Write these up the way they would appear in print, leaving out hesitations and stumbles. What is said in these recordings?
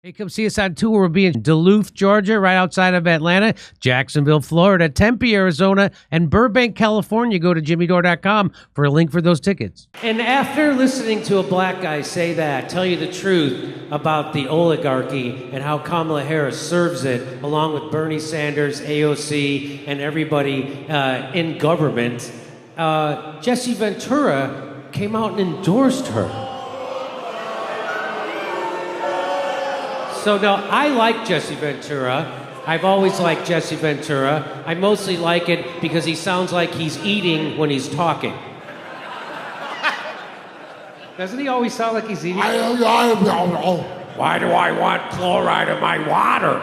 Hey, come see us on tour. We'll be in Duluth, Georgia, right outside of Atlanta, Jacksonville, Florida, Tempe, Arizona, and Burbank, California. Go to jimmydore.com for a link for those tickets. And after listening to a black guy say that, tell you the truth about the oligarchy and how Kamala Harris serves it, along with Bernie Sanders, AOC, and everybody in government, Jesse Ventura came out and endorsed her. So now, I like Jesse Ventura. I've always liked Jesse Ventura. I mostly like it because he sounds like he's eating when he's talking. Doesn't he always sound like he's eating? Why do I want fluoride in my water?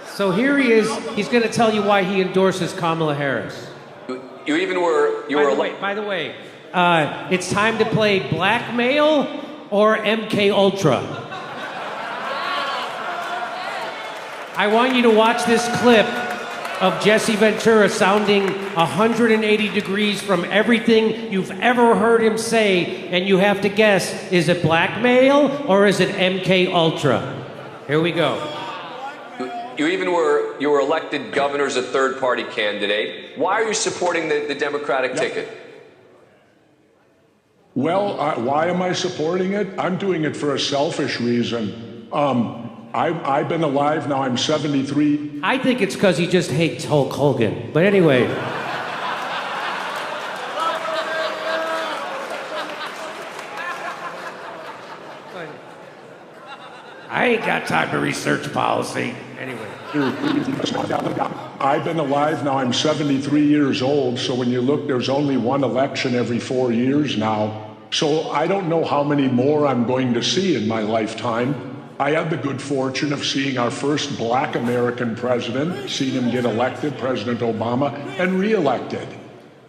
So here he is. He's going to tell you why he endorses Kamala Harris. You even were... By the way, it's time to play blackmail or MK Ultra. I want you to watch this clip of Jesse Ventura sounding 180 degrees from everything you've ever heard him say, and you have to guess, is it blackmail or is it MK Ultra? Here we go. You were elected governor as a third-party candidate. Why are you supporting the Democratic ticket? Well, why am I supporting it? I'm doing it for a selfish reason. I've been alive now, I'm 73. I think it's because he just hates Hulk Hogan. But anyway. I ain't got time to research policy. Anyway. I've been alive now, I'm 73 years old, so when you look, there's only one election every 4 years now. So I don't know how many more I'm going to see in my lifetime. I had the good fortune of seeing our first black American president, seeing him get elected, President Obama, and re-elected.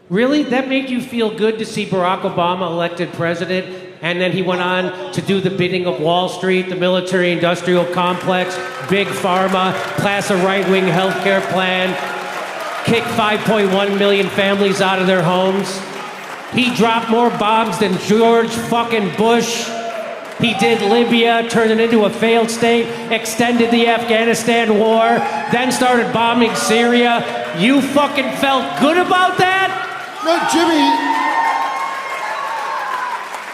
Really? That made you feel good to see Barack Obama elected president? And then he went on to do the bidding of Wall Street, the military-industrial complex, Big Pharma, pass a right-wing healthcare plan, kick 5.1 million families out of their homes. He dropped more bombs than George fucking Bush. He did Libya, turned it into a failed state, extended the Afghanistan war, then started bombing Syria. You fucking felt good about that? No, Jimmy.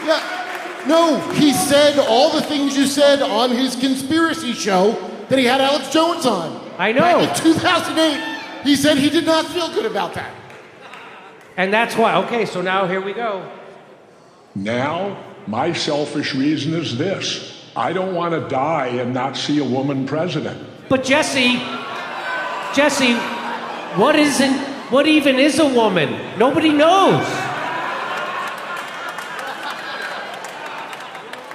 Yeah. No, he said all the things you said on his conspiracy show that he had Alex Jones on. I know. Back in 2008, he said he did not feel good about that. And that's why. Okay, so now here we go. Now, my selfish reason is this. I don't want to die and not see a woman president. But Jesse, what even is a woman? Nobody knows.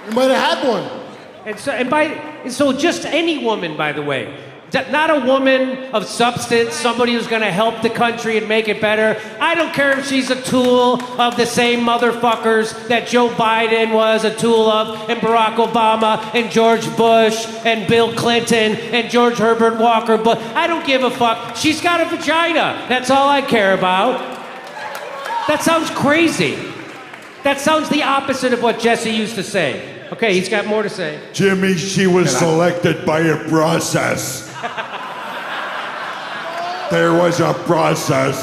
You might have had one. So just any woman, by the way. Not a woman of substance, somebody who's going to help the country and make it better. I don't care if she's a tool of the same motherfuckers that Joe Biden was a tool of, and Barack Obama, and George Bush, and Bill Clinton, and George Herbert Walker. But I don't give a fuck. She's got a vagina. That's all I care about. That sounds crazy. That sounds the opposite of what Jesse used to say. Okay, he's got more to say. Jimmy, she was selected by a process. There was a process.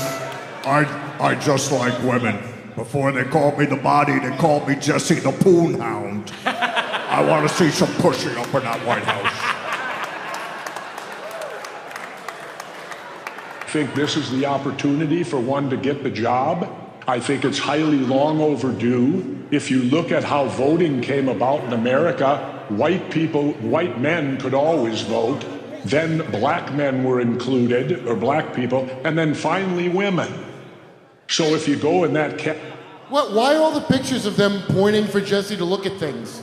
I just like women. Before they called me the body, they called me Jesse the Poon Hound. I want to see some pushing up in that White House. I think this is the opportunity for one to get the job. I think it's highly long overdue. If you look at how voting came about in America, white men could always vote. Then black men were included, or black people, and then finally women. So if you go in that Why all the pictures of them pointing for Jesse to look at things?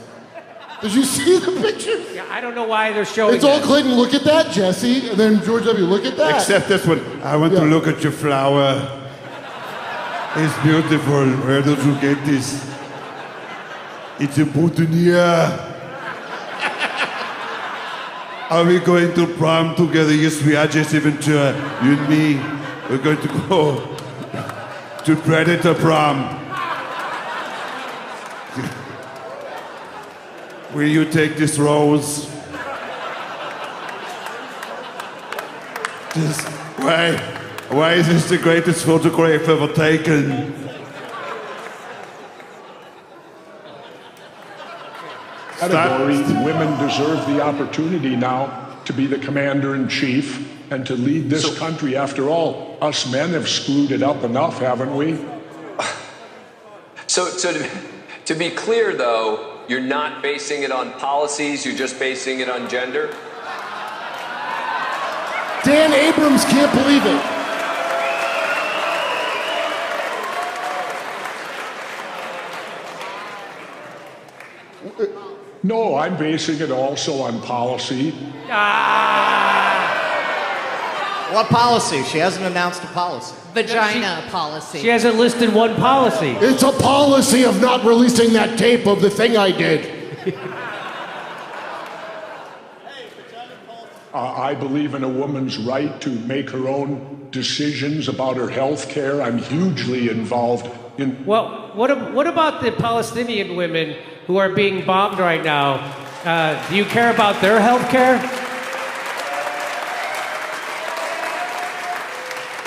Did you see the pictures? Yeah, I don't know why they're showing It's all Clinton, look at that, Jesse. And then George W., look at that. Except this one. I want to look at your flower. It's beautiful. Where did you get this? It's a boutonniere. Are we going to prom together? Yes, we are, Jesse Ventura. You and me. We're going to go to Predator prom. will you take this rose? Just, why is this the greatest photograph ever taken? Category, women deserve the opportunity now to be the commander-in-chief and to lead this country. After all, us men have screwed it up enough, haven't we? So to be clear, though, you're not basing it on policies, you're just basing it on gender? Dan Abrams can't believe it. No, I'm basing it also on policy. What policy? She hasn't announced a policy. Vagina policy. She hasn't listed one policy. It's a policy of not releasing that tape of the thing I did. I believe in a woman's right to make her own decisions about her health care. I'm hugely involved in... Well, what about the Palestinian women who are being bombed right now? Do you care about their health care?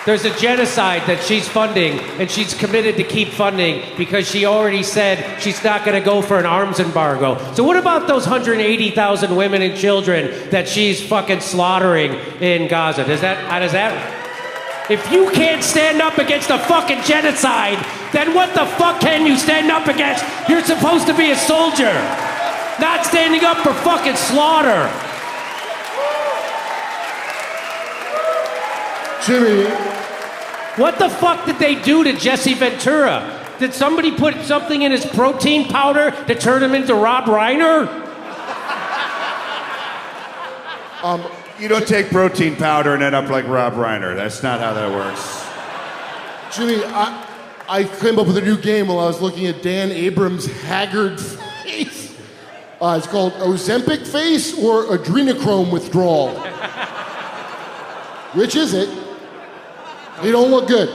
There's a genocide that she's funding, and she's committed to keep funding because she already said she's not going to go for an arms embargo. So what about those 180,000 women and children that she's fucking slaughtering in Gaza? Does that... If you can't stand up against a fucking genocide, then what the fuck can you stand up against? You're supposed to be a soldier, not standing up for fucking slaughter. Jimmy, what the fuck did they do to Jesse Ventura? Did somebody put something in his protein powder to turn him into Rob Reiner? You don't take protein powder and end up like Rob Reiner. That's not how that works. Jimmy, I came up with a new game while I was looking at Dan Abrams' haggard face. It's called Ozempic face or adrenochrome withdrawal. Which is it? They don't look good.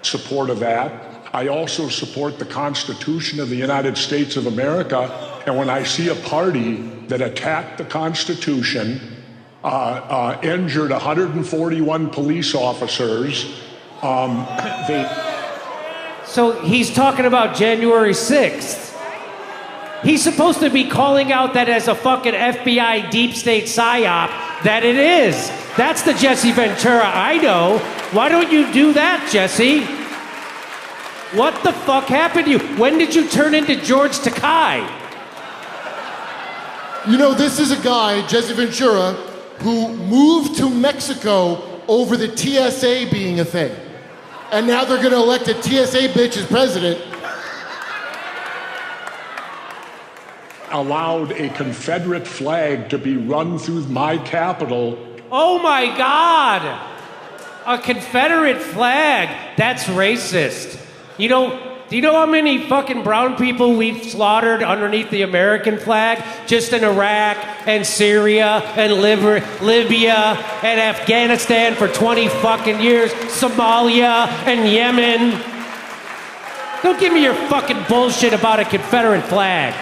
Support of that. I also support the Constitution of the United States of America. And when I see a party that attacked the Constitution, injured 141 police officers, So he's talking about January 6th. He's supposed to be calling out that as a fucking FBI deep state psyop that it is. That's the Jesse Ventura I know. Why don't you do that, Jesse? What the fuck happened to you? When did you turn into George Takei? You know, this is a guy, Jesse Ventura, who moved to Mexico over the TSA being a thing. And now they're gonna elect a TSA bitch as president. allowed a Confederate flag to be run through my Capitol. Oh my God! A Confederate flag? That's racist. Do you know how many fucking brown people we've slaughtered underneath the American flag? Just in Iraq and Syria and Libya and Afghanistan for 20 fucking years, Somalia and Yemen. Don't give me your fucking bullshit about a Confederate flag.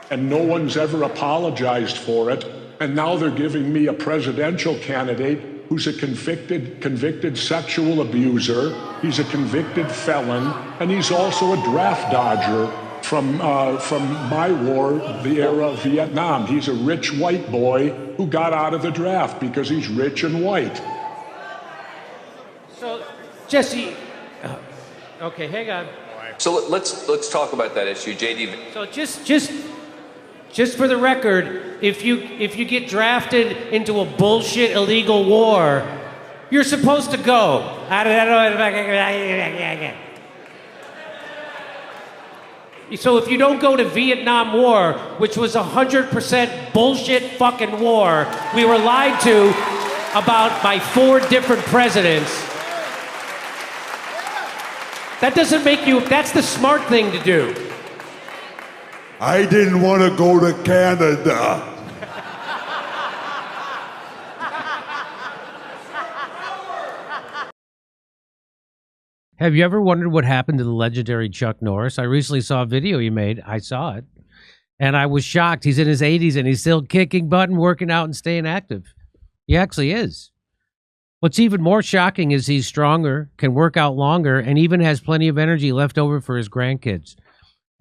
And no one's ever apologized for it. And now they're giving me a presidential candidate who's a convicted sexual abuser. He's a convicted felon, and he's also a draft dodger from my war, the era of Vietnam. He's a rich white boy who got out of the draft because he's rich and white. So, Jesse, okay, hang on. So let's talk about that issue, JD. So just for the record, if you get drafted into a bullshit illegal war, you're supposed to go. So if you don't go to Vietnam War, which was 100% bullshit fucking war, we were lied to about by 4 different presidents. That doesn't make you, that's the smart thing to do. I didn't want to go to Canada. Have you ever wondered what happened to the legendary Chuck Norris? I recently saw a video he made. I saw it. And I was shocked. He's in his 80s and he's still kicking butt and working out and staying active. He actually is. What's even more shocking is he's stronger, can work out longer, and even has plenty of energy left over for his grandkids.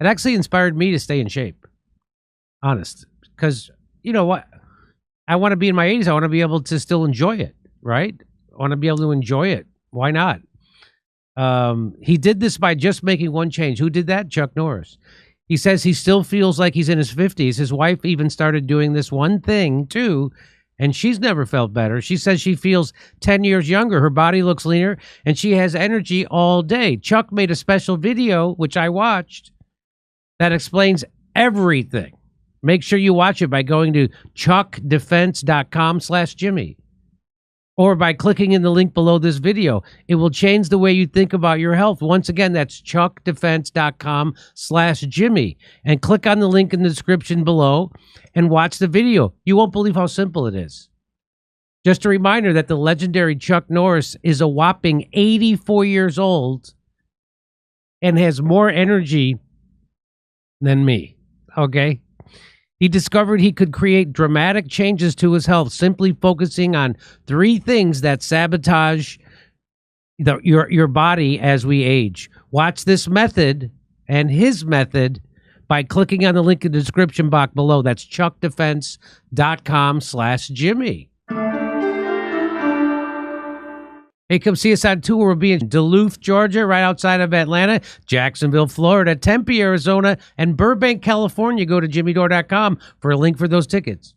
It actually inspired me to stay in shape. Honest. Because, you know what? I want to be in my 80s. I want to be able to still enjoy it, right? I want to be able to enjoy it. Why not? He did this by just making one change. Who did that? Chuck Norris. He says he still feels like he's in his 50s. His wife even started doing this one thing, too, and she's never felt better. She says she feels 10 years younger. Her body looks leaner, and she has energy all day. Chuck made a special video, which I watched, that explains everything. Make sure you watch it by going to chuckdefense.com/Jimmy or by clicking in the link below this video. It will change the way you think about your health. Once again, that's chuckdefense.com/Jimmy. And click on the link in the description below and watch the video. You won't believe how simple it is. Just a reminder that the legendary Chuck Norris is a whopping 84 years old and has more energy than me, okay? He discovered he could create dramatic changes to his health simply focusing on 3 things that sabotage your body as we age. Watch this method and his method by clicking on the link in the description box below. That's chuckdefense.com/Jimmy. Hey, come see us on tour. We'll be in Duluth, Georgia, right outside of Atlanta, Jacksonville, Florida, Tempe, Arizona, and Burbank, California. Go to jimmydore.com for a link for those tickets.